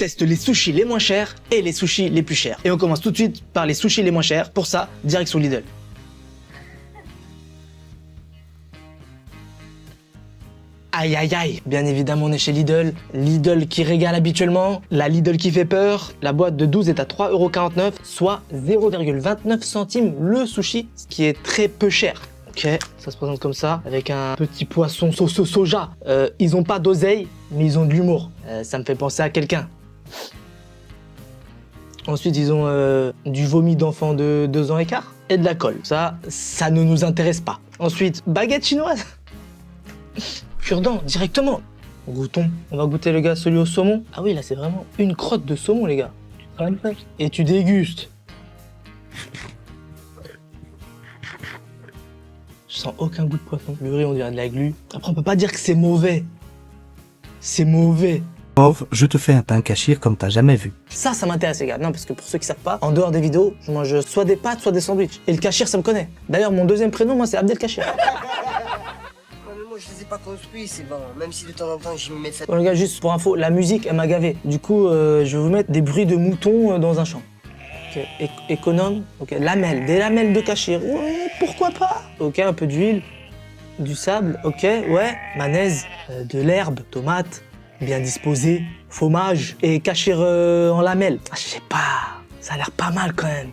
teste les sushis les moins chers et les sushis les plus chers. Et on commence tout de suite par les sushis les moins chers. Pour ça, direction Lidl. Aïe aïe aïe, bien évidemment on est chez Lidl. Lidl qui régale habituellement, la Lidl qui fait peur. La boîte de 12 est à 3,49 €, soit 0,29 centimes le sushi, ce qui est très peu cher. Ok, ça se présente comme ça, avec un petit poisson soja. Ils ont pas d'oseille, mais ils ont de l'humour. Ça me fait penser à quelqu'un. Ensuite, ils ont du vomi d'enfant de 2 ans et quart et de la colle. Ça ne nous intéresse pas. Ensuite, baguette chinoise. Cure-dent, directement. Goûtons. On va goûter, les gars, celui au saumon. Ah oui, là, c'est vraiment une crotte de saumon, les gars. Et tu dégustes. Je sens aucun goût de poisson. Le riz, on dirait de la glu. Après, on peut pas dire que c'est mauvais. C'est mauvais. Pauvre, je te fais un pain cachir comme t'as jamais vu. Ça m'intéresse, les gars. Non, parce que pour ceux qui savent pas, en dehors des vidéos, je mange soit des pâtes, soit des sandwichs. Et le cachir, ça me connaît. D'ailleurs, mon deuxième prénom, moi, c'est Abdel Kachir. Moi, je les ai pas construits, c'est bon. Même si de temps en temps, j'y mets ça. Bon, les gars, juste pour info, la musique, elle m'a gavé. Du coup, je vais vous mettre des bruits de moutons dans un champ. Ok, économe. Ok, lamelles, des lamelles de cachir. Ouais, pourquoi pas. Ok, un peu d'huile, du sable. Ok, ouais, mayonnaise, de l'herbe, tomate, bien disposée, fromage et cachir en lamelles. Ah, je sais pas, ça a l'air pas mal quand même.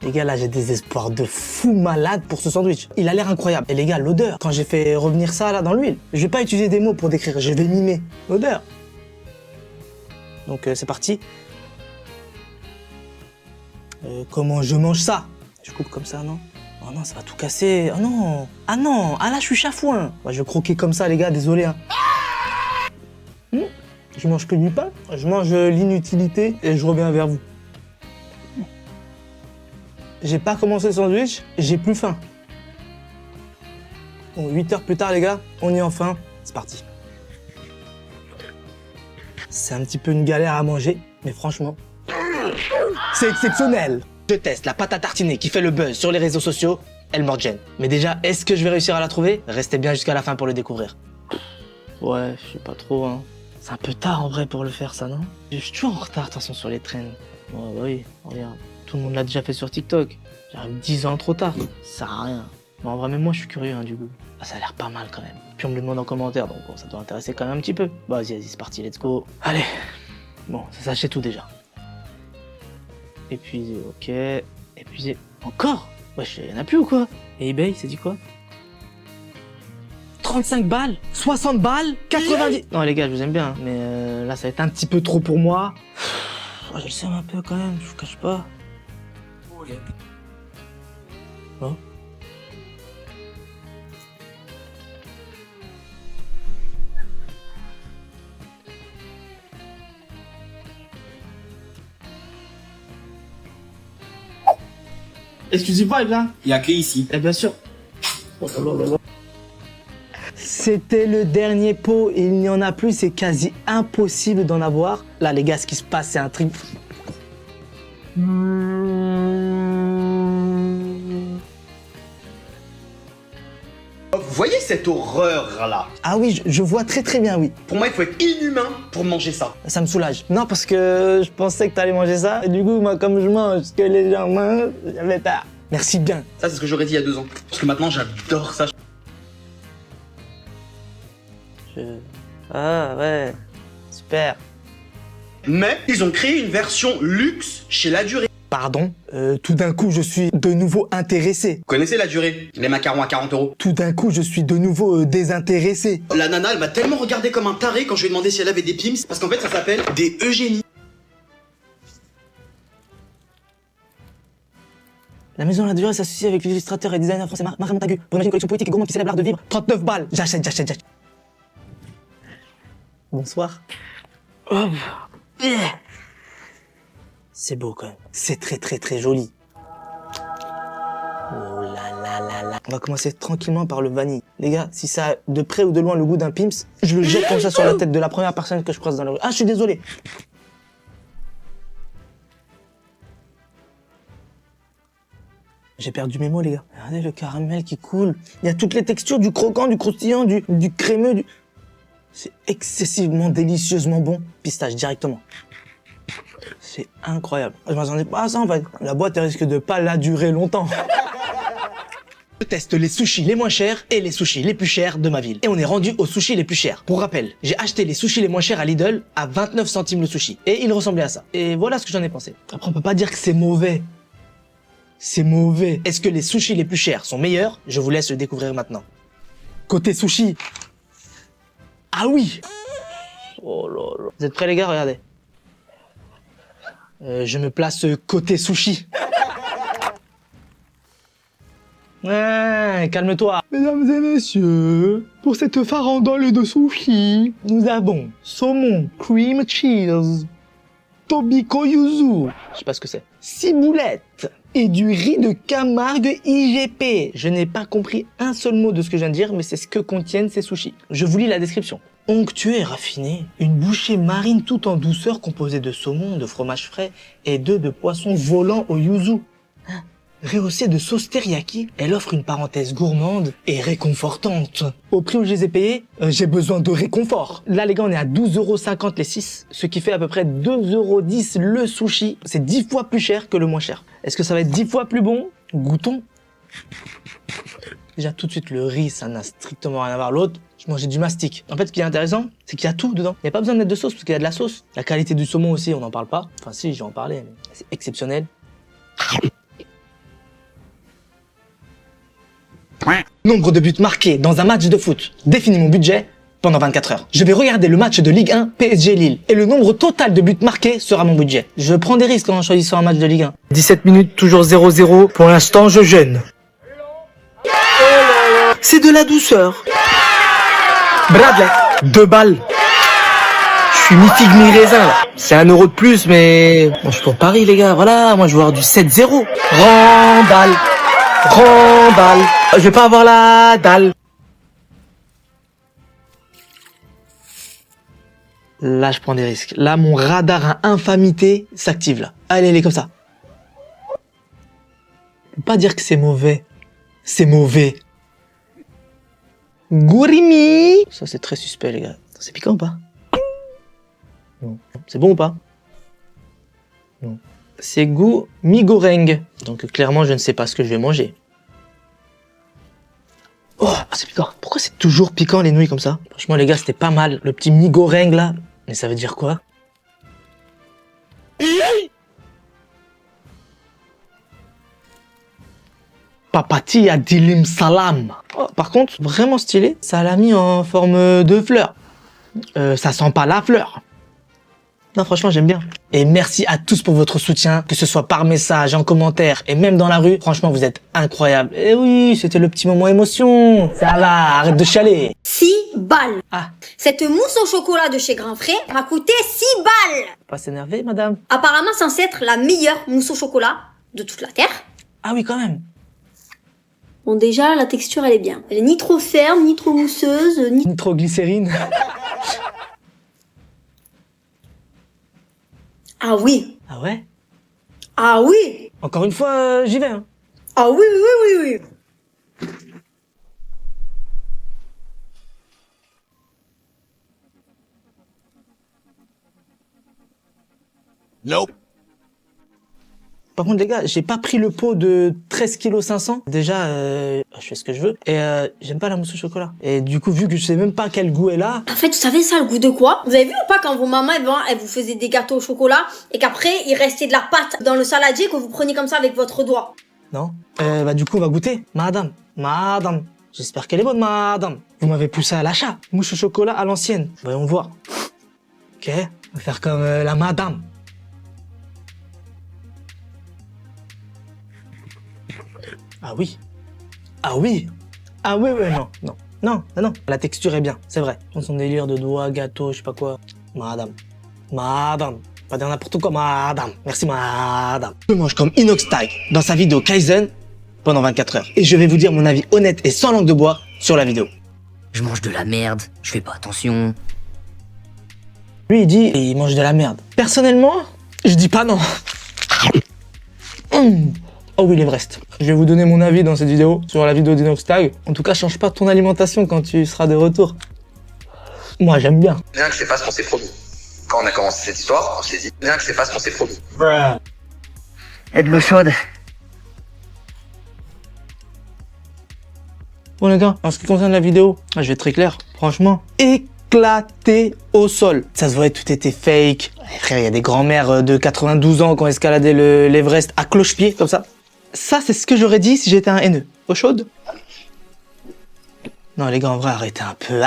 Les gars, là, j'ai des espoirs de fou malade pour ce sandwich. Il a l'air incroyable. Et les gars, l'odeur, quand j'ai fait revenir ça là dans l'huile, je vais pas utiliser des mots pour décrire, je vais mimer l'odeur. Donc, c'est parti. Comment je mange ça? Je coupe comme ça, non? Oh non, ça va tout casser. Oh non! Ah non! Ah là, je suis chafouin. Ouais, je vais croquer comme ça, les gars, désolé. Hein. Je mange que du pain. Je mange l'inutilité et je reviens vers vous. J'ai pas commencé le sandwich, j'ai plus faim. Bon, 8 heures plus tard, les gars, on y est enfin. C'est parti. C'est un petit peu une galère à manger, mais franchement, c'est exceptionnel. Je teste la pâte à tartiner qui fait le buzz sur les réseaux sociaux, elle m'orgène. Mais déjà, est-ce que je vais réussir à la trouver? Restez bien jusqu'à la fin pour le découvrir. Ouais, je sais pas trop, hein. C'est un peu tard en vrai pour le faire, ça, non? Je suis toujours en retard, de toute façon, sur les trends. Ouais, bah oui, regarde. Tout le monde l'a déjà fait sur TikTok. J'arrive 10 ans trop tard. Ça sert à rien. Mais en vrai, même moi, je suis curieux, hein, du coup. Ah, ça a l'air pas mal quand même. Puis on me le demande en commentaire, donc bon, ça doit intéresser quand même un petit peu. Bah, vas-y, c'est parti, let's go. Allez. Bon, ça s'achète tout déjà. Épuisé, ok. Épuisé. Encore? Wesh, y'en a plus ou quoi? Et eBay, c'est dit quoi? 35 balles, 60 balles, 90... Non les gars, je vous aime bien, mais là, ça va être un petit peu trop pour moi. Oh, je le sers un peu quand même, je vous cache pas. Oh. Exclusive vibe là? Il y a que ici. Eh bien sûr. C'était le dernier pot et il n'y en a plus, c'est quasi impossible d'en avoir. Là les gars, ce qui se passe, c'est un truc... Vous voyez cette horreur-là? Ah oui, je vois très très bien, oui. Pour moi, il faut être inhumain pour manger ça. Ça me soulage. Non, parce que je pensais que t'allais manger ça. Et du coup, moi, comme je mange ce que les gens mangent, j'avais peur. Merci bien. Ça, c'est ce que j'aurais dit il y a 2 ans. Parce que maintenant, j'adore ça. Ah ouais, super. Mais ils ont créé une version luxe chez La Durée. Pardon, tout d'un coup, je suis de nouveau intéressé. Vous connaissez La Durée? Les macarons à 40 €. Tout d'un coup, je suis de nouveau désintéressé. La nana, elle m'a tellement regardé comme un taré quand je lui ai demandé si elle avait des pims. Parce qu'en fait, ça s'appelle des Eugénie. La maison de La Durée s'associe avec l'illustrateur et designer français Marin Montagu pour une collection poétique et gourmande qui célèbre l'art de vivre. 39 balles. J'achète. Bonsoir. Oh. C'est beau quand même. C'est très très très joli. Oh là là là là. On va commencer tranquillement par le vanille. Les gars, si ça a de près ou de loin le goût d'un Pim's, je le jette comme ça sur la tête de la première personne que je croise dans la rue. Ah, je suis désolé. J'ai perdu mes mots, les gars. Regardez le caramel qui coule. Il y a toutes les textures du croquant, du croustillant, du crémeux, C'est excessivement délicieusement bon. Pistache, directement. C'est incroyable. Je m'attendais pas à ça, en fait. La boîte, elle risque de pas la durer longtemps. Je teste les sushis les moins chers et les sushis les plus chers de ma ville. Et on est rendu aux sushis les plus chers. Pour rappel, j'ai acheté les sushis les moins chers à Lidl à 29 centimes le sushi. Et ils ressemblaient à ça. Et voilà ce que j'en ai pensé. Après, on peut pas dire que c'est mauvais. C'est mauvais. Est-ce que les sushis les plus chers sont meilleurs? Je vous laisse le découvrir maintenant. Côté sushi. Ah oui! Oh là là. Vous êtes prêts les gars? Regardez. Je me place côté sushi. Ouais, calme-toi. Mesdames et messieurs, pour cette farandole de sushi, nous avons saumon, cream cheese, tobiko yuzu, je sais pas ce que c'est, ciboulettes et du riz de Camargue IGP. Je n'ai pas compris un seul mot de ce que je viens de dire, mais c'est ce que contiennent ces sushis. Je vous lis la description. Onctueux et raffiné, une bouchée marine tout en douceur composée de saumon, de fromage frais et d'œufs de poisson volant au yuzu. Rehaussée de sauce teriyaki, elle offre une parenthèse gourmande et réconfortante. Au prix où je les ai payés, j'ai besoin de réconfort. Là les gars, on est à 12,50 € les 6, ce qui fait à peu près 2,10 € le sushi. C'est 10 fois plus cher que le moins cher. Est-ce que ça va être 10 fois plus bon? Goûtons. Déjà tout de suite, le riz, ça n'a strictement rien à voir. L'autre, je mangeais du mastic. En fait, ce qui est intéressant, c'est qu'il y a tout dedans. Il n'y a pas besoin de mettre de sauce, parce qu'il y a de la sauce. La qualité du saumon aussi, on n'en parle pas. Enfin si, je vais en parler, mais c'est exceptionnel. Nombre de buts marqués dans un match de foot. Définis mon budget pendant 24 heures. Je vais regarder le match de Ligue 1 PSG Lille et le nombre total de buts marqués sera mon budget. Je prends des risques en choisissant un match de Ligue 1. 17 minutes, toujours 0-0. Pour l'instant, je jeûne. C'est de la douceur. Bradley, 2 balles. Je suis mi figue mi raisin là. C'est 1 € de plus, mais bon, je suis pour Paris les gars. Voilà, moi je veux avoir du 7-0. Randall. Randall. Je vais pas avoir la dalle. Là, je prends des risques. Là, mon radar à infamité s'active là. Allez, elle est comme ça. Faut pas dire que c'est mauvais. C'est mauvais. Gourimi. Ça, c'est très suspect, les gars. C'est piquant ou pas? Non. C'est bon ou pas? Non. C'est goût mi-goreng. Donc, clairement, je ne sais pas ce que je vais manger. Oh, c'est piquant. Pourquoi c'est toujours piquant les nouilles comme ça? Franchement les gars, c'était pas mal. Le petit mi-goreng là. Mais ça veut dire quoi? Papati à dilim salam. Oh, par contre, vraiment stylé. Ça l'a mis en forme de fleur. Ça sent pas la fleur. Non, franchement, j'aime bien. Et merci à tous pour votre soutien, que ce soit par message, en commentaire et même dans la rue. Franchement, vous êtes incroyables. Et oui, c'était le petit moment émotion. Ça va, arrête de chialer. 6 balles. Ah, Cette mousse au chocolat de chez Grand Frais m'a coûté 6 balles. pas s'énerver, madame. Apparemment censée être la meilleure mousse au chocolat de toute la Terre. Ah oui, quand même. Bon déjà, la texture elle est bien. Elle est ni trop ferme, ni trop mousseuse, ni... Nitroglycérine. Ah oui. Ah ouais? Ah oui. Encore une fois, j'y vais, hein. Ah oui, oui, oui, oui. Nope. Par contre, les gars, j'ai pas pris le pot de 13,5 kg. Déjà, je fais ce que je veux. Et j'aime pas la mousse au chocolat. Et du coup, vu que je sais même pas quel goût elle a... En fait, vous savez ça, le goût de quoi? Vous avez vu ou pas quand vos mamans, elles vous faisaient des gâteaux au chocolat et qu'après, il restait de la pâte dans le saladier que vous preniez comme ça avec votre doigt? Non? Bah du coup, on va goûter. Madame. Madame. J'espère qu'elle est bonne, madame. Vous m'avez poussé à l'achat. Mousse au chocolat à l'ancienne. Voyons voir. Ok? On va faire comme la madame. Ah oui. Ah oui. Ah oui, ouais, non, non. Non, non, non. La texture est bien, c'est vrai. Dans son délire de doigts, gâteau, je sais pas quoi. Madame. Madame. Pas dire n'importe quoi, madame. Merci, madame. Je mange comme Inoxtag dans sa vidéo Kaizen pendant 24 heures. Et je vais vous dire mon avis honnête et sans langue de bois sur la vidéo. Je mange de la merde, je fais pas attention. Lui, il dit, il mange de la merde. Personnellement, je dis pas non. Oh oui, l'Everest. Je vais vous donner mon avis dans cette vidéo sur la vidéo d'Inoxtag. En tout cas, change pas ton alimentation quand tu seras de retour. Moi, j'aime bien. Bien que c'est pas ce qu'on s'est promis. Quand on a commencé cette histoire, on s'est dit bien que c'est pas ce qu'on s'est promis. Et de l'eau chaude. Bon les gars, en ce qui concerne la vidéo, je vais être très clair. Franchement, éclaté au sol. Ça se voyait, tout était fake. Frère, il y a des grands-mères de 92 ans qui ont escaladé l'Everest à cloche-pied, comme ça. Ça, c'est ce que j'aurais dit si j'étais un haineux. Eau chaude? Non les gars, en vrai, arrêtez un peu.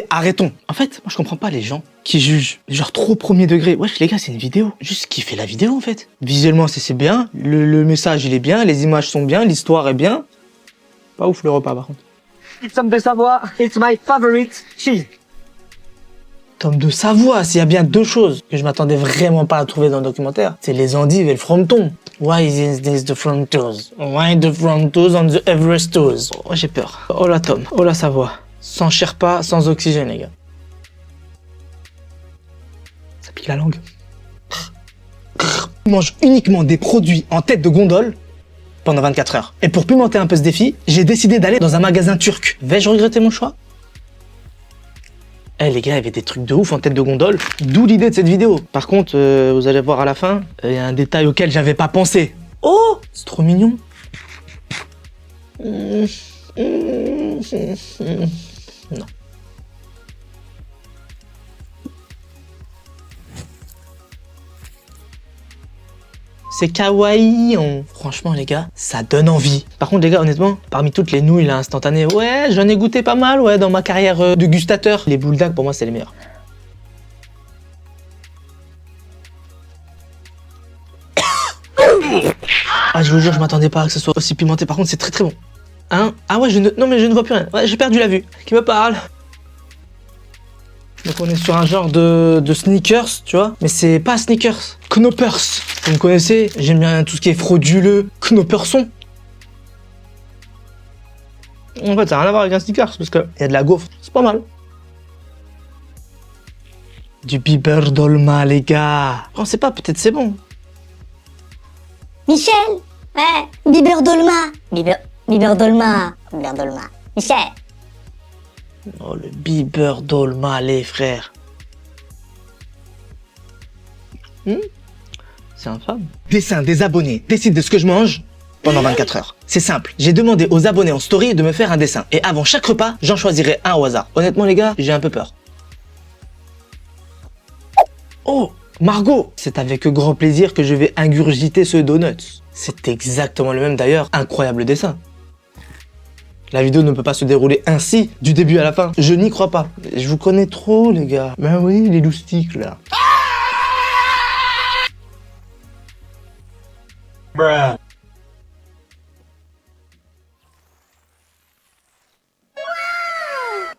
Arrêtons. En fait, moi je comprends pas les gens qui jugent. Genre trop premier degré. Wesh les gars, c'est une vidéo. Juste kiffez la vidéo en fait. Visuellement, c'est bien. Le message, il est bien. Les images sont bien. L'histoire est bien. Pas ouf le repas par contre. Somme de Savoie, it's my favorite cheese. Tome de Savoie, s'il y a bien deux choses que je m'attendais vraiment pas à trouver dans le documentaire, c'est les endives et le fronton. Why is this the frontos? Why the frontos on the Everestos? Oh, j'ai peur. Oh la Tom, oh la Savoie. Sans Sherpa, sans oxygène, les gars. Ça pique la langue. Je mange uniquement des produits en tête de gondole pendant 24 heures. Et pour pimenter un peu ce défi, j'ai décidé d'aller dans un magasin turc. Vais-je regretter mon choix? Eh les gars, il y avait des trucs de ouf en tête de gondole, d'où l'idée de cette vidéo. Par contre, vous allez voir à la fin, il y a un détail auquel j'avais pas pensé. Oh, c'est trop mignon. Non. C'est kawaii. Franchement les gars, ça donne envie. Par contre les gars, honnêtement, parmi toutes les nouilles là instantanées, ouais, j'en ai goûté pas mal, ouais, dans ma carrière de gustateur. Les bouledags pour moi c'est les meilleurs. Ah je vous jure, je m'attendais pas à que ce soit aussi pimenté. Par contre c'est très très bon. Hein? Ah ouais, non mais je ne vois plus rien. Ouais, j'ai perdu la vue. Qui me parle? Donc on est sur un genre de sneakers, tu vois. Mais c'est pas sneakers, knoppers. Vous me connaissez, j'aime bien tout ce qui est frauduleux, knopperson. En fait, ça n'a rien à voir avec un sneakers, parce qu'il y a de la gaufre. C'est pas mal. Du Biberdolma, les gars. On sait pas, peut-être c'est bon. Michel. Ouais. Biberdolma. Biberdolma. Biberdolma. Michel. Oh, le Biberdolma, les frères. C'est infâme. Dessin des abonnés décide de ce que je mange pendant 24 heures. C'est simple. J'ai demandé aux abonnés en story de me faire un dessin. Et avant chaque repas, j'en choisirai un au hasard. Honnêtement, les gars, j'ai un peu peur. Oh, Margot! C'est avec grand plaisir que je vais ingurgiter ce donut. C'est exactement le même d'ailleurs. Incroyable dessin. La vidéo ne peut pas se dérouler ainsi, du début à la fin. Je n'y crois pas. Je vous connais trop, les gars. Ben oui, les loustiques, là. Bruh.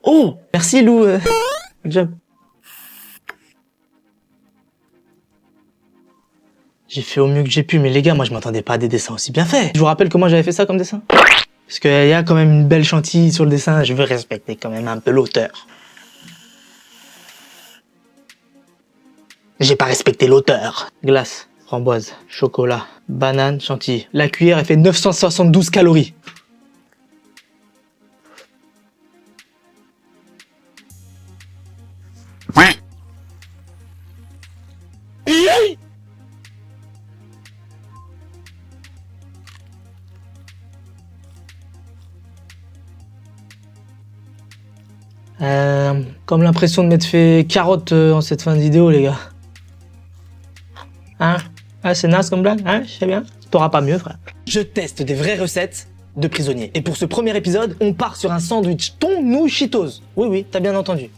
Oh, merci Lou. Good job. J'ai fait au mieux que j'ai pu, mais les gars, moi je m'attendais pas à des dessins aussi bien faits. Je vous rappelle comment j'avais fait ça comme dessin? Parce qu'il y a quand même une belle chantilly sur le dessin, je veux respecter quand même un peu l'auteur. J'ai pas respecté l'auteur. Glace, framboise, chocolat, banane, chantilly. La cuillère, elle fait 972 calories. Comme l'impression de m'être fait carotte en cette fin de vidéo, les gars. Hein? Ah, c'est naze comme blague, hein? Je sais bien. T'auras pas mieux, frère. Je teste des vraies recettes de prisonniers. Et pour ce premier épisode, on part sur un sandwich thon nouilles Cheetos. Oui, oui, t'as bien entendu.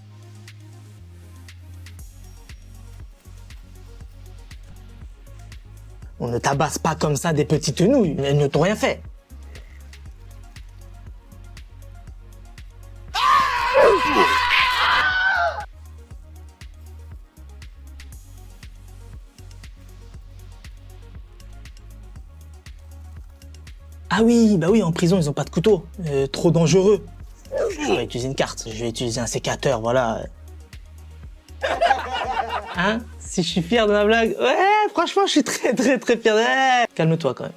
On ne tabasse pas comme ça des petites nouilles. Elles ne t'ont rien fait. Ah oui, bah oui, en prison, ils ont pas de couteau. Trop dangereux. Je vais utiliser une carte, je vais utiliser un sécateur, voilà. Hein? Si je suis fier de ma blague? Ouais, franchement, je suis très fier. Ouais. Calme-toi quand même.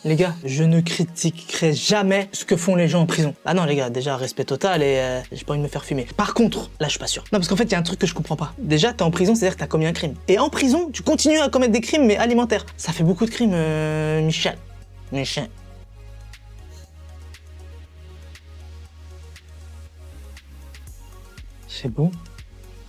Les gars, je ne critiquerai jamais ce que font les gens en prison. Ah non les gars, déjà respect total et j'ai pas envie de me faire fumer. Par contre, là je suis pas sûr. Non parce qu'en fait il y a un truc que je comprends pas. Déjà t'es en prison, c'est-à-dire que t'as commis un crime. Et en prison, tu continues à commettre des crimes mais alimentaires. Ça fait beaucoup de crimes, Michel. Michel. C'est bon.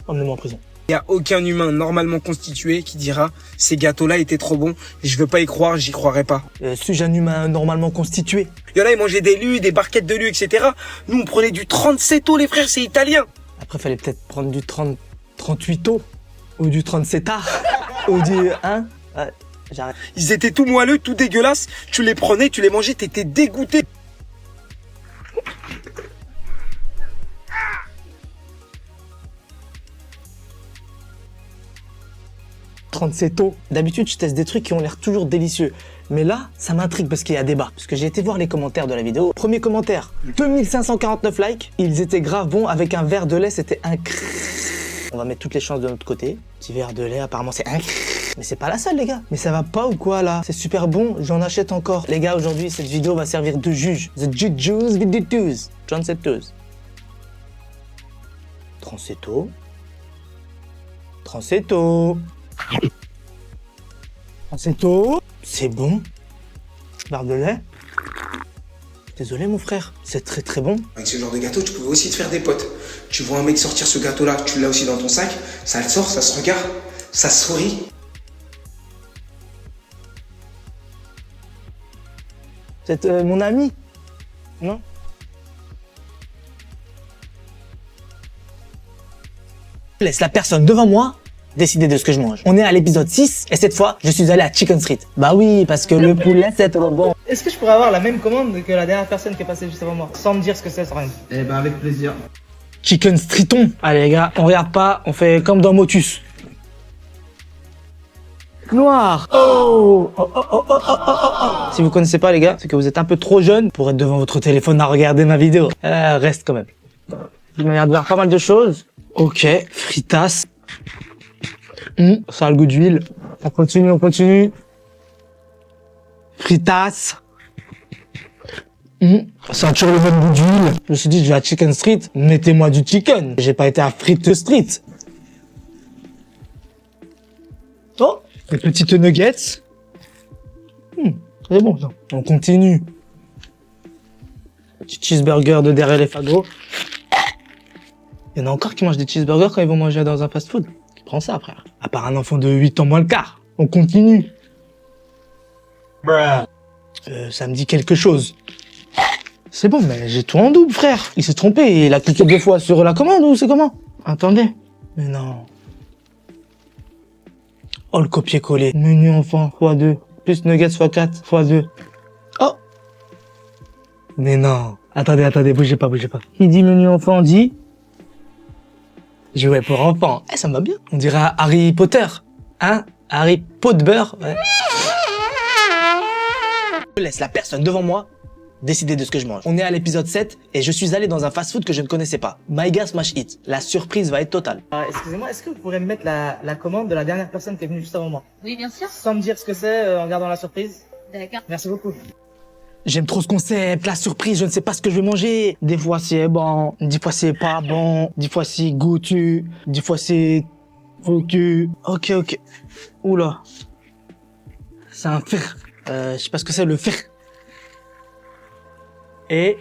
Emmenez-moi en prison. Il n'y a aucun humain normalement constitué qui dira « Ces gâteaux-là étaient trop bons, je veux pas y croire, j'y croirais pas. » Suis-je un humain normalement constitué? Il y en a, ils mangeaient des lus, des barquettes de lus, etc. Nous, on prenait du 37 les frères, c'est italien. Après, fallait peut-être prendre du 38 ou du 37 ou du... Hein? Ouais, j'arrête. Ils étaient tout moelleux, tout dégueulasses. Tu les prenais, tu les mangeais, t'étais dégoûté. D'habitude, je teste des trucs qui ont l'air toujours délicieux. Mais là, ça m'intrigue parce qu'il y a débat. Parce que j'ai été voir les commentaires de la vidéo. Premier commentaire, 2549 likes. Ils étaient grave bons avec un verre de lait, c'était un On va mettre toutes les chances de notre côté. Petit verre de lait, apparemment c'est un Mais c'est pas la seule les gars. Mais ça va pas ou quoi là? C'est super bon, j'en achète encore. Les gars, aujourd'hui, cette vidéo va servir de juge. The Juju's Viditudes. 37 Transetto. C'est bon. Barre de lait. Désolé mon frère, c'est très très bon. Avec ce genre de gâteau, tu pouvais aussi te faire des potes. Tu vois un mec sortir ce gâteau-là, tu l'as aussi dans ton sac, ça le sort, ça se regarde, ça sourit. C'est mon ami? Non? Laisse la personne devant moi décider de ce que je mange. On est à l'épisode 6 et cette fois, je suis allé à Chicken Street. Bah oui, parce que le poulet, c'est trop bon. Est-ce que je pourrais avoir la même commande que la dernière personne qui est passée juste avant moi? Sans me dire ce que c'est, sans rien. Eh ben avec plaisir. Chicken Streeton. Allez les gars, on regarde pas, on fait comme dans Motus. Noir. Si vous connaissez pas les gars, c'est que vous êtes un peu trop jeune pour être devant votre téléphone à regarder ma vidéo. Reste quand même. Il m'a l'air de faire pas mal de choses. Ok, fritas. Ça a le goût d'huile. On continue. Fritas. Ça a toujours le même goût d'huile. Je me suis dit, je vais à Chicken Street, mettez-moi du chicken. J'ai pas été à Frites Street. Oh, les petites nuggets. C'est bon ça. On continue. Petit cheeseburger de derrière les fagots. Il y en a encore qui mangent des cheeseburgers quand ils vont manger dans un fast-food. Qui prend ça, frère? À part un enfant de 8 ans moins le quart. On continue. Ça me dit quelque chose. C'est bon, mais j'ai tout en double, frère. Il s'est trompé, il a cliqué 2 fois sur la commande ou c'est comment? Attendez. Mais non. Oh, le copier-coller. Menu enfant, x2. Plus nuggets x4, x2. Oh! Mais non. Attendez, bougez pas. Il dit menu enfant, dit... Jouet pour enfants. Ça me va bien. On dirait Harry Potter. Hein? Harry Potter, ouais. Je laisse la personne devant moi décider de ce que je mange. On est à l'épisode 7 et je suis allé dans un fast-food que je ne connaissais pas. Maiga Smash Hit. La surprise va être totale. Excusez-moi, est-ce que vous pourrez me mettre la commande de la dernière personne qui est venue juste avant moi? Oui, bien sûr. Sans me dire ce que c'est, en regardant la surprise. D'accord. Merci beaucoup. J'aime trop ce concept, la surprise, je ne sais pas ce que je vais manger. Des fois c'est bon, des fois c'est pas bon, des fois c'est goûtu, des fois c'est foutu. Ok. Oula. C'est un fer. Je sais pas ce que c'est le fer. Et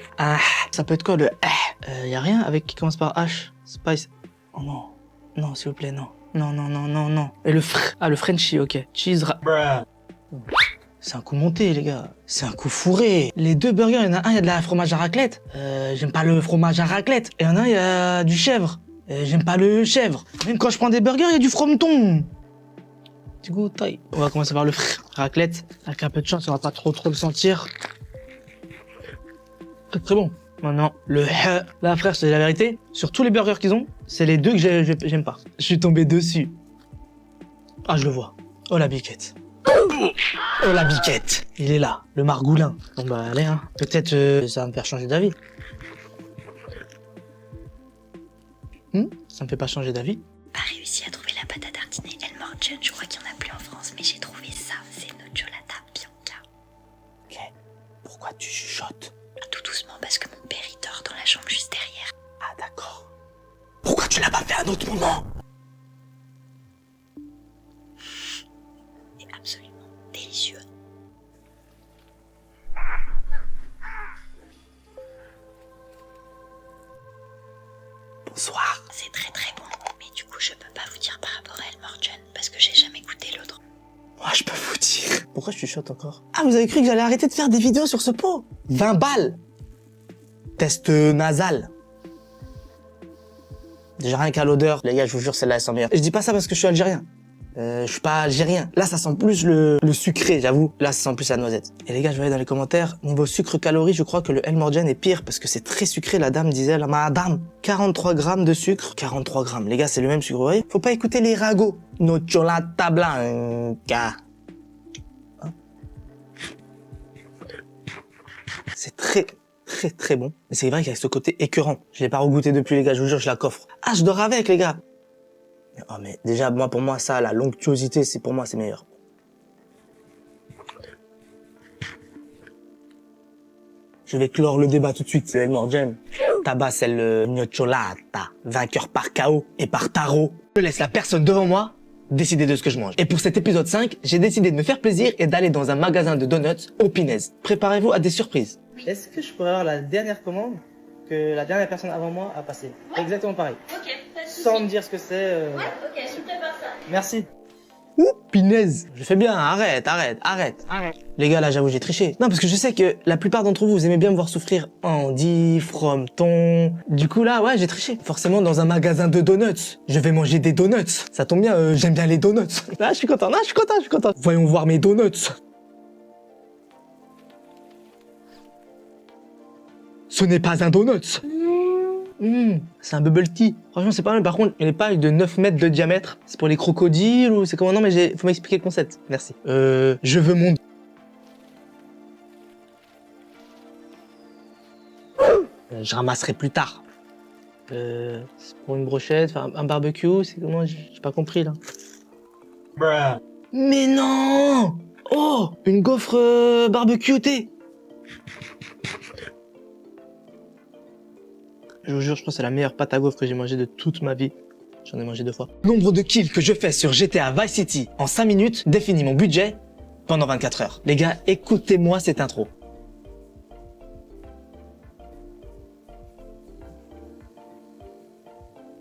ça peut être quoi le y a rien avec qui commence par H. Spice. Oh non. Non, s'il vous plaît, non. Non. Et le fr. Ah, le Frenchie, ok. Cheese. C'est un coup monté, les gars. C'est un coup fourré. Les 2 burgers, il y en a un, il y a de la fromage à raclette. J'aime pas le fromage à raclette. Et il y en a un, il y a du chèvre. J'aime pas le chèvre. Même quand je prends des burgers, il y a du frometon. Du coup, taille. On va commencer par le raclette. Avec un peu de chance, on va pas trop le sentir. Très bon. franchement, non. Le là, frère, je te dis la vérité. Sur tous les burgers qu'ils ont, c'est les deux que j'aime pas. Je suis tombé dessus. Ah, je le vois. Oh, la biquette. Oh, la biquette. Il est là, le margoulin. Bon, bah, allez, hein. Peut-être ça va me faire changer d'avis. Ça me fait pas changer d'avis. Pas réussi à trouver la pâte à tartiner El Morgione, je crois qu'il n'y en a plus en France, mais j'ai trouvé ça, c'est Nocciolata Bianca. Ok. Pourquoi tu chuchotes? Tout doucement parce que mon père il dort dans la chambre juste derrière. Ah, d'accord. Pourquoi tu l'as pas fait à un autre moment? C'est absolument délicieux. Bonsoir. C'est très très bon, mais du coup je peux pas vous dire par rapport à El Morgione parce que j'ai jamais goûté l'autre. Moi, je peux vous dire. Pourquoi je chuchote encore? Ah, vous avez cru que j'allais arrêter de faire des vidéos sur ce pot? 20 balles. Test nasal. Déjà rien qu'à l'odeur, les gars, je vous jure, celle-là, elle sent meilleure. Et je dis pas ça parce que je suis algérien. Je suis pas algérien. Là, ça sent plus le sucré, j'avoue. Là, ça sent plus la noisette. Et les gars, je voyais dans les commentaires, niveau sucre-calories, je crois que le El Morgione est pire parce que c'est très sucré. La dame disait, la madame, 43 grammes de sucre. 43 grammes. Les gars, c'est le même sucre, vous voyez? Faut pas écouter les ragots. Nocciolata Bianca. Hein? C'est très, très, très bon. Mais c'est vrai qu'il y a ce côté écœurant. Je l'ai pas regoûté depuis, les gars. Je vous jure, je la coffre. Ah, je dors avec, les gars. Oh, mais déjà, moi, pour moi, ça, la l'onctuosité, c'est pour moi, c'est meilleur. Je vais clore le débat tout de suite. Le El Morgione tabasse le Nocciolata, vainqueur par KO et par tarot. Je laisse la personne devant moi décider de ce que je mange. Et pour cet épisode 5, j'ai décidé de me faire plaisir et d'aller dans un magasin de donuts au Pinez. Préparez-vous à des surprises. Est-ce que je pourrais avoir la dernière commande que la dernière personne avant moi a passée? Exactement pareil. Ok, pas de soucis. Sans me dire ce que c'est. Ouais, ok, je prépare ça. Merci. Ouh, Pinez. Je fais bien, arrête. Les gars, là, j'avoue, j'ai triché. Non, parce que je sais que la plupart d'entre vous, vous aimez bien me voir souffrir. Andy, Frometon. Du coup, là, ouais, j'ai triché. Forcément, dans un magasin de donuts. Je vais manger des donuts. Ça tombe bien, j'aime bien les donuts. Là, je suis content. Voyons voir mes donuts. Ce n'est pas un donut. C'est un bubble tea. Franchement, c'est pas mal. Par contre, il est pas de 9 mètres de diamètre. C'est pour les crocodiles ou c'est comment? Non, mais faut m'expliquer le concept. Merci. Je veux mon... je ramasserai plus tard. C'est pour une brochette, enfin, un barbecue, c'est comment? J'ai pas compris, là. Mais non! Oh! Une gaufre barbecue thé. Je vous jure, je pense que c'est la meilleure pâte à gaufre que j'ai mangée de toute ma vie. J'en ai mangé 2 fois. Nombre de kills que je fais sur GTA Vice City en 5 minutes définit mon budget pendant 24 heures. Les gars, écoutez-moi cette intro.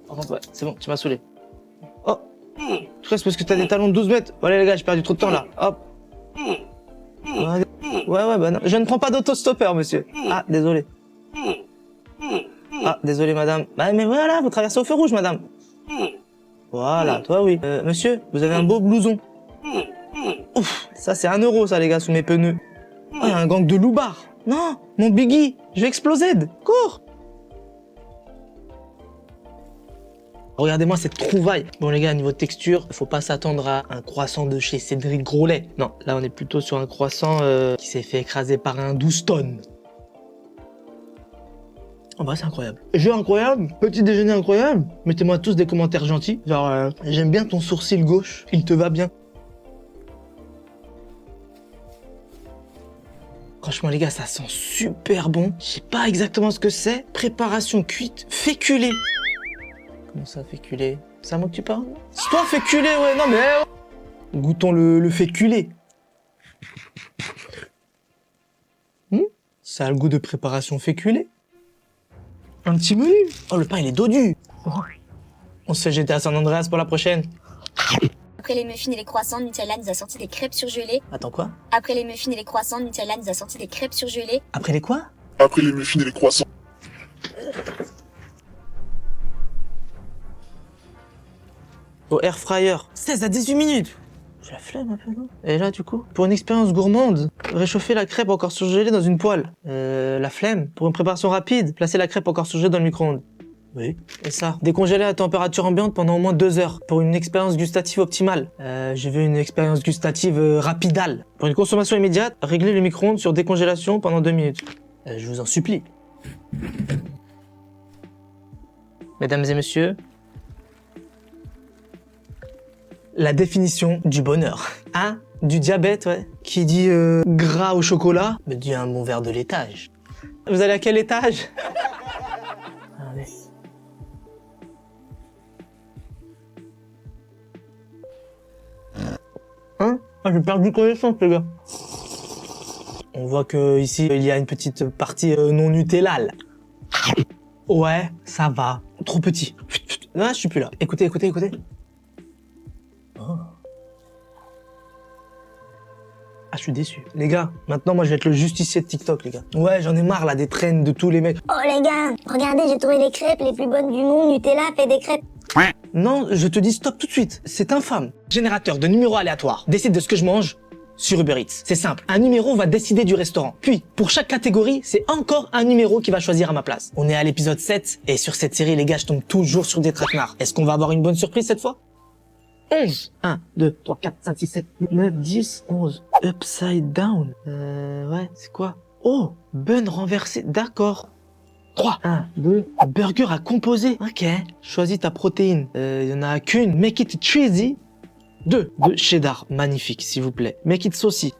Par contre, ouais, c'est bon, tu m'as saoulé. Oh! Tout ça, c'est parce que t'as des talons de 12 mètres. Voilà, les gars, j'ai perdu trop de temps là. Hop! Ouais, bah non. Je ne prends pas d'autostoppeur, monsieur. Ah, désolé. Ah, désolé, madame. Bah, mais voilà, vous traversez au feu rouge, madame. Voilà, toi, oui. Monsieur, vous avez un beau blouson. Ouf, ça, c'est 1 euro, ça, les gars, sous mes pneus. Oh, il y a un gang de loupards. Non, mon Biggie, je vais exploser. Cours. Regardez-moi cette trouvaille. Bon, les gars, niveau texture, faut pas s'attendre à un croissant de chez Cédric Grolet. Non, là, on est plutôt sur un croissant qui s'est fait écraser par un 12 tonnes. Oh bah c'est incroyable. Jeu incroyable, petit déjeuner incroyable. Mettez-moi tous des commentaires gentils. Genre, j'aime bien ton sourcil gauche, il te va bien. Franchement les gars, ça sent super bon. Je sais pas exactement ce que c'est. Préparation cuite, féculée. Comment ça, féculé? C'est à moi que tu parles? C'est toi, féculé, ouais, non mais... Goûtons le féculé. Ça a le goût de préparation féculée. Un petit menu. Oh, le pain, il est dodu. On se fait jeter à San Andreas pour la prochaine. Après les muffins et les croissants, Nutella nous a sorti des crêpes surgelées. Attends, quoi? Après les muffins et les croissants, Nutella nous a sorti des crêpes surgelées. Après les quoi? Après les muffins et les croissants. Au air fryer. 16 à 18 minutes. la flemme un peu, non? Et là, du coup, pour une expérience gourmande, réchauffer la crêpe encore surgelée dans une poêle. La flemme. Pour une préparation rapide, placer la crêpe encore surgelée dans le micro-ondes. Oui. Et ça, décongeler à température ambiante pendant au moins 2 heures pour une expérience gustative optimale. Je veux une expérience gustative rapidale. Pour une consommation immédiate, régler le micro-ondes sur décongélation pendant 2 minutes. Je vous en supplie. Mesdames et messieurs, la définition du bonheur. Hein? Du diabète, ouais. Qui dit gras au chocolat, me dit un bon verre de laitage. Vous allez à quel étage? Allez. Hein? Ah, j'ai perdu connaissance, les gars. On voit que ici il y a une petite partie non Nutella. Ouais, ça va. Trop petit. Non, je suis plus là. Écoutez. Oh. Ah, je suis déçu. Les gars, maintenant, moi, je vais être le justicier de TikTok, les gars. Ouais, j'en ai marre, là, des trends de tous les mecs. Oh les gars, regardez, j'ai trouvé les crêpes les plus bonnes du monde. Nutella fait des crêpes. Non, je te dis stop tout de suite. C'est infâme. Générateur de numéros aléatoires. Décide de ce que je mange sur Uber Eats. C'est simple. Un numéro va décider du restaurant. Puis, pour chaque catégorie, c'est encore un numéro qui va choisir à ma place. On est à l'épisode 7, et sur cette série, les gars, je tombe toujours sur des traquenards. Est-ce qu'on va avoir une bonne surprise cette fois? 11. 1, 2, 3, 4, 5, 6, 7, 8, 9, 10, 11. Upside down. Ouais, c'est quoi? Oh, bun renversé. D'accord. 3. 1, 2. Burger à composer. Ok. Choisis ta protéine. Il y en a qu'une. Make it cheesy. 2. De cheddar. Magnifique, s'il vous plaît. Make it saucy.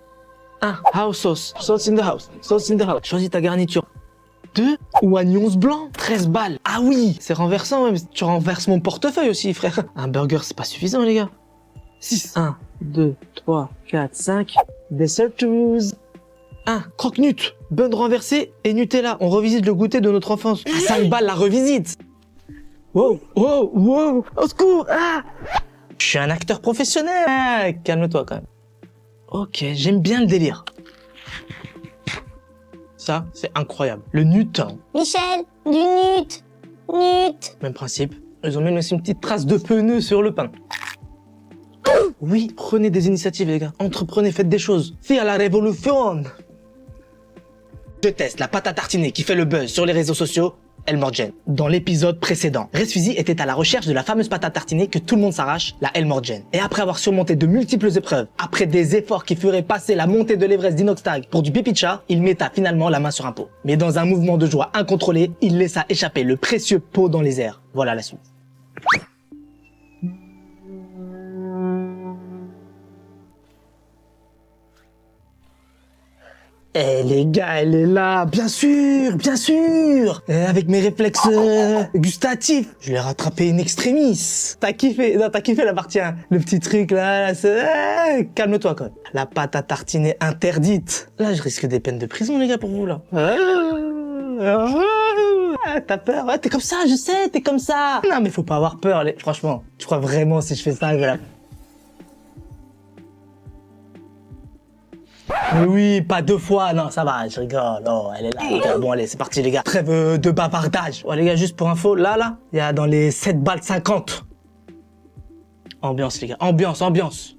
1. House sauce. Sauce in the house. Sauce in the house. Choisis ta garniture. 2. Oignons blancs. 13 balles. Ah oui, c'est renversant, même. Tu renverses mon portefeuille aussi, frère. Un burger, c'est pas suffisant, les gars. 6. 1, 2, 3, 4, 5. Dessert choose. 1. Croque-nut. Bun renversé et Nutella. On revisite le goûter de notre enfance. À 5 balles, la revisite. Wow. Au secours. Ah. Je suis un acteur professionnel. Ah, calme-toi, quand même. Ok, j'aime bien le délire. Ça, c'est incroyable. Le nut. Michel, du nut. Même principe. Ils ont même laissé une petite trace de pneu sur le pain. Oui, prenez des initiatives, les gars. Entreprenez, faites des choses. Fais à la révolution. Je teste la pâte à tartiner qui fait le buzz sur les réseaux sociaux, El Morgen. Dans l'épisode précédent, Resfusi était à la recherche de la fameuse pâte à tartiner que tout le monde s'arrache, la El Morgen. Et après avoir surmonté de multiples épreuves, après des efforts qui feraient passer la montée de l'Everest d'Inoxtag pour du pipi de chat, il metta finalement la main sur un pot. Mais dans un mouvement de joie incontrôlé, il laissa échapper le précieux pot dans les airs. Voilà la suite. Eh les gars, elle est là, bien sûr. Avec mes réflexes gustatifs, je l'ai rattrapé in extremis. T'as kiffé la partie 1. Le petit truc là, calme-toi quand même. La pâte à tartiner interdite. Là, je risque des peines de prison, les gars, pour vous là. T'as peur? Ouais, t'es comme ça, je sais, t'es comme ça. Non, mais faut pas avoir peur, franchement. Tu crois vraiment si je fais ça, je vais la... Mais oui, pas 2 fois, non, ça va, je rigole, oh, elle est là, les gars. Bon, allez, c'est parti, les gars. Trêve de bavardage. Ouais, les gars, juste pour info, là, il y a dans les 7 balles 50. Ambiance, les gars, ambiance.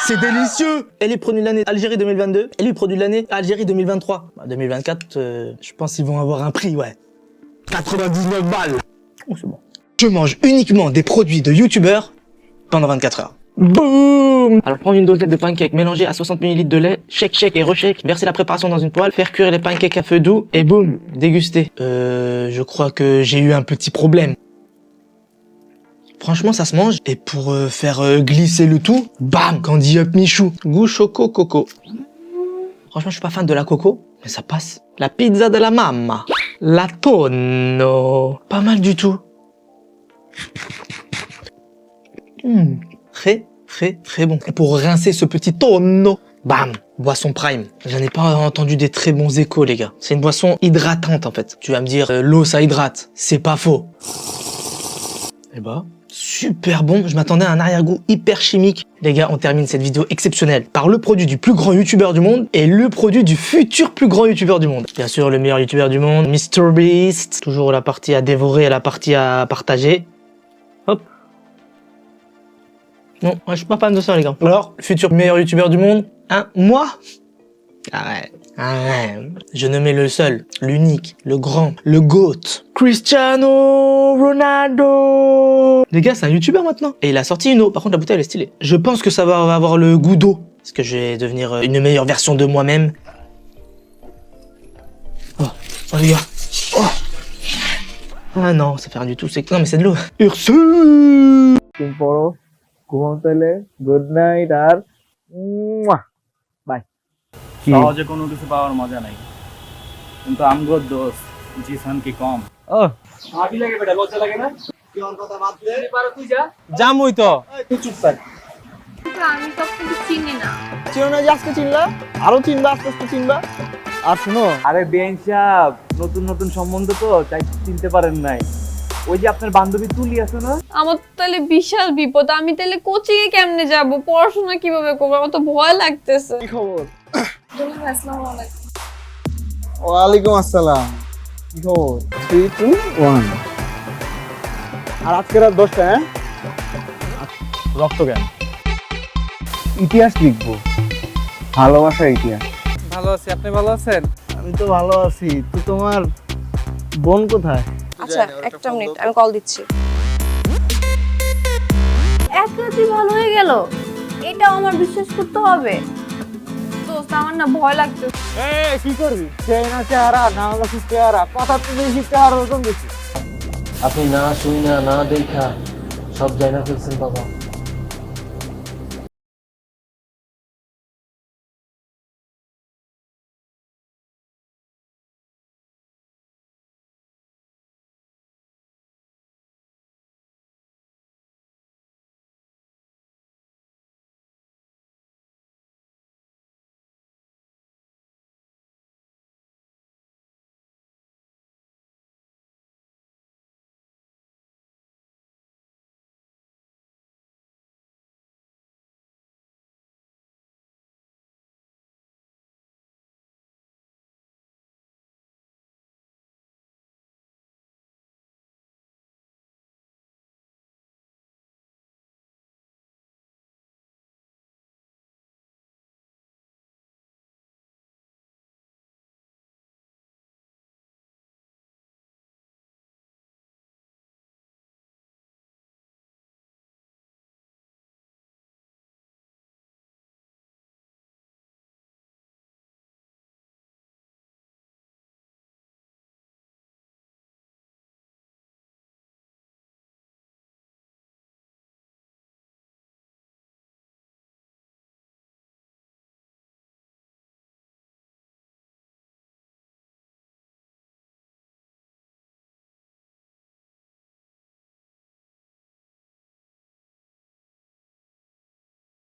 C'est délicieux. Elle est produit de l'année Algérie 2022, et lui produit de l'année Algérie 2023. 2024, je pense qu'ils vont avoir un prix, ouais. 99 balles. Oh, c'est bon. Je mange uniquement des produits de youtubeurs pendant 24 heures. Boum. Alors prendre une dosette de pancakes mélangée à 60 ml de lait, shake et reshake, verser la préparation dans une poêle, faire cuire les pancakes à feu doux et boum, déguster. Je crois que j'ai eu un petit problème. Franchement, ça se mange. Et pour faire glisser le tout, bam, Candy Up Michou. Goût choco coco. Franchement, je suis pas fan de la coco, mais ça passe. La pizza de la mamma. La tonno. Pas mal du tout. Très bon. Et pour rincer ce petit tonno, bam, boisson prime. J'en ai pas entendu des très bons échos, les gars. C'est une boisson hydratante, en fait. Tu vas me dire, l'eau, ça hydrate. C'est pas faux. Eh bah, super bon. Je m'attendais à un arrière-goût hyper chimique. Les gars, on termine cette vidéo exceptionnelle par le produit du plus grand youtubeur du monde et le produit du futur plus grand youtubeur du monde. Bien sûr, le meilleur youtubeur du monde, MrBeast. Toujours la partie à dévorer et la partie à partager. Hop. Non, moi, je suis pas fan de ça, les gars. Alors, le futur meilleur youtubeur du monde, hein, moi? Arrête. Je nommais le seul, l'unique, le grand, le GOAT, Cristiano Ronaldo. Les gars, c'est un youtubeur maintenant. Et il a sorti une eau. Par contre, la bouteille, elle est stylée. Je pense que ça va avoir le goût d'eau. Parce que je vais devenir une meilleure version de moi-même. Oh les gars. Oh. Ah non, ça fait rien du tout. Non, mais c'est de l'eau. Ursu. Good night আর বাই সহজে কোনো কিছু পাওয়ার মজা নাই কিন্তু আমগো দোস্ত জিসান কি কম ও ভাবি লাগে বেটা লজ্জা লাগে না কি ওর কথা বাদ দে পারো তুই যা জামুই তো তুই চুপ থাক আমি তো আপনাকে চিনি না চিনো না যে আজকে চিনলা আরো চিনবা আস্তে আস্তে চিনবা আর শুনো আরে বেন সাহেব নতুন নতুন সম্বন্ধ তো তাই চিনতে পারেন নাই ওই যে আপনার বান্ধবী তুলি আছে না আমার তাহলে বিশাল বিপদ আমি তাহলে কোচিং এ কেমনে যাব পড়াশোনা কিভাবে করব আমার তো ভয় লাগতেছে কি খবর আসসালামু আলাইকুম ওয়ালাইকুম আসসালাম কি খবর 3 2 1 আর আজকে রাত 10টা হ্যাঁ রক্ত জ্ঞান ইতিহাস লিখবো ভালোবাসার ইতিহাস ভালো আছি আপনি ভালো আছেন আমি তো ভালো আছি তো তোমার বোন কোথায় আচ্ছা একটা মিনিট আমি কল দিচ্ছি এক রাতে ভালো হয়ে গেল এটাও আমার বিশ্বাস করতে হবে দোস্ত আমার না ভয় লাগছে এই কি করবি চেনা চেহারা না হলো কি চেহারা কথা তো বেশি চেহারা ওরকম বেশি আপনি না শুই না দেখা সব জানা ফেলছেন বাবা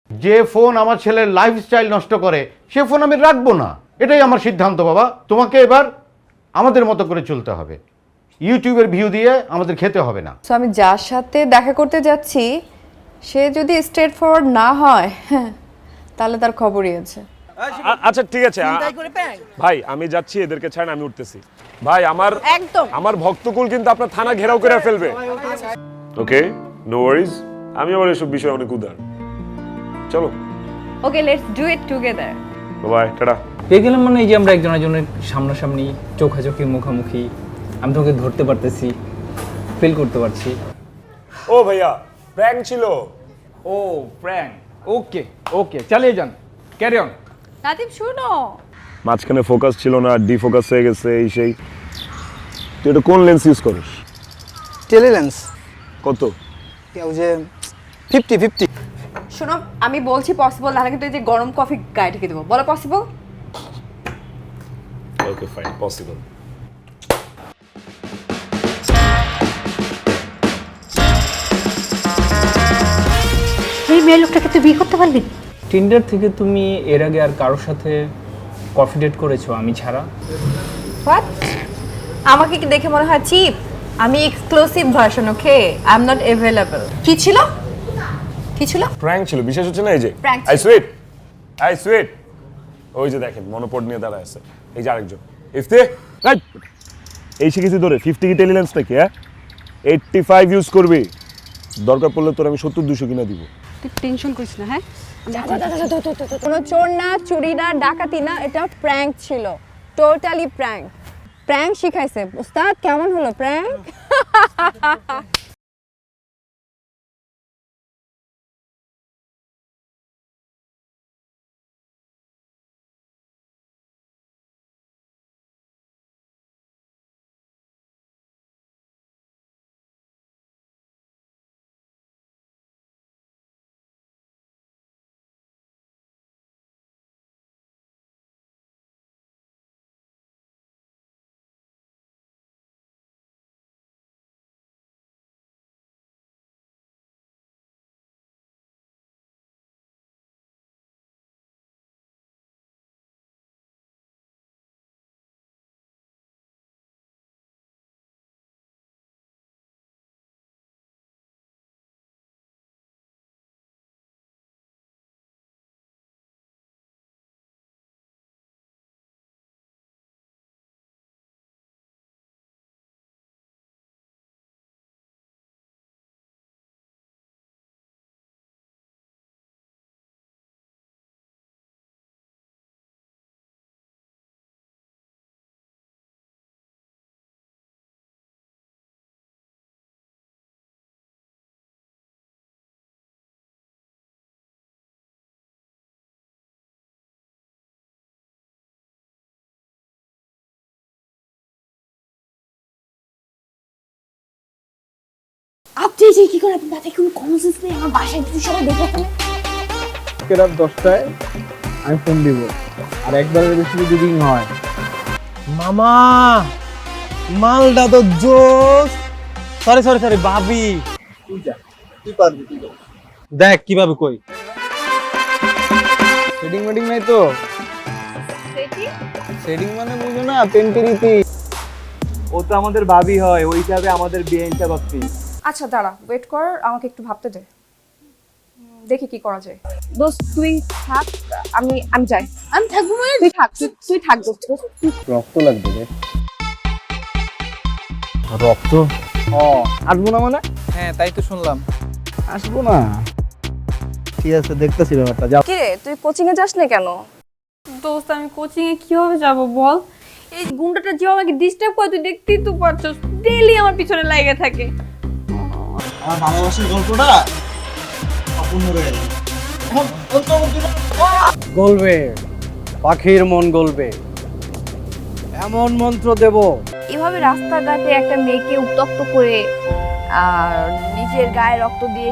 যে ফোন আমার ছেলের লাইফস্টাইল নষ্ট করে সে ফোন আমি রাখবো না এটাই আমার সিদ্ধান্ত বাবা তোমাকে এবার আমাদের মতো করে চলতে হবে ইউটিউবের ভিউ দিয়ে আমাদের খেতে হবে না সো আমি যার সাথে দেখা করতে যাচ্ছি সে যদি স্ট্রেট ফরওয়ার্ড না হয় তাহলে তার খবরই আছে আচ্ছা ঠিক আছে ভাই আমি যাচ্ছি এদেরকে ছাড়েন আমি উঠতেছি ভাই আমার ভক্তকুল কিন্তু আপনার থানা ঘেরাও করে ফেলবে ওকে নো ওয়ারিজ আমি আবার এসব বিষয়ে অনেক উদার চলো okay let's do it together bye tata পেয়ে গেলাম মানে এই যে আমরা একজনের সামনাসামনি চোখাচোখি মুখোমুখি আমি তোকে ধরতে পারতেছি ফিল করতে পারছি ও ভাইয়া প্র্যাঙ্ক ছিল ও প্র্যাঙ্ক ওকে ওকে চালিয়ে যান ক্যারি অন নাতিব শুনো মাঝখানে ফোকাস ছিল না ডিফোকাস হয়ে গেছে এই সেই তুই এটা কোন লেন্স ইউজ করিস টেলি লেন্স কত কেউ যে 50-50 শোনো আমি বলছি পসিবল না কিন্তু এই যে গরম কফি গায়ে ঢেকে দেবো বলো পসিবল ওকে ফাইন পসিবল এই মেয়ে লোকটাকে তুই বিয়ে করতে পারবি টিন্ডার থেকে তুমি এর আগে আর কারোর সাথে কফি ডেট করেছো আমি ছাড়া হোয়াট আমাকে কি দেখে মনে হয় চিপ আমি exclusive version, okay? I am not available. কি ছিল? কি ছিল? প্র্যাঙ্ক ছিল, বিশেষ হচ্ছে না এই যে Prank I sweet, I sweet, ওই যে দেখেন মনোপড নিয়ে দাঁড়ায় আছে, এই যে আরেকজন ইফতে এই শিখেছি তোরে 50 কি টেলিলেন্স নাকি, হ্যাঁ 85 ইউজ করবি, দরকার পড়লে তোর আমি 70-200 কিনা দিব। তুই টেনশন করিস না, হ্যাঁ? কোনো চোর না, চুরি না, ডাকাতি না, এটা প্র্যাঙ্ক ছিল, টোটালি প্র্যাঙ্ক। প্র্যাঙ্ক শিখাইছে উস্তাদ। কেমন হলো প্র্যাঙ্ক? আপনি যে কি করে, আপনার মাথায় কোনো কমন সেন্স নেই? আমার বাসায় তুই সবাই দেখে ফেলে। রাত 10টায় আমি ফোন দিব, আর একবারের বেশি যদি রিং হয়। মামা মালটা তো জোস। সরি সরি সরি ভাবি, তুই পারবি, তুই দেখ কিভাবে কই। সেটিং মেটিং নাই তো? সেটিং মানে বুঝো না, পেন্টেরিতি। ও তো আমাদের ভাবি হয়, ওই হিসাবে আমাদের বিয়ে হিসাব আপনি। আচ্ছা দাঁড়া, ওয়েট কর, আমাকে একটু ভাবতে দে, দেখি কি করা যায়। দোস্ত তুই থাক, আমি যাই। আমি থাকবো মানে? তুই থাক দোস্ত। রক্ত লাগবে রে। রক্ত? আসবো না মানে? হ্যাঁ তাই তো শুনলাম। আসবো না, ঠিক আছে দেখতেছি ব্যাপারটা। যাও। কি রে, তুই কোচিং এ যাস না কেন? দোস্ত আমি কোচিং এ কিভাবে যাব বল? এই গুন্ডাটা যে আমাকে ডিস্টার্ব করে, তুই দেখতেই তো পারছস, ডেইলি আমার পিছনে লাগে থাকে। আমার ভালোবাসার গল্পটা অপূর্ণ রয়ে গেল। গলবে, পাখির মন গলবে, এমন মন্ত্র দেব। এভাবে রাস্তাঘাটে একটা মেয়েকে উত্তক্ত করে আর নিজের গায়ে রক্ত দিয়ে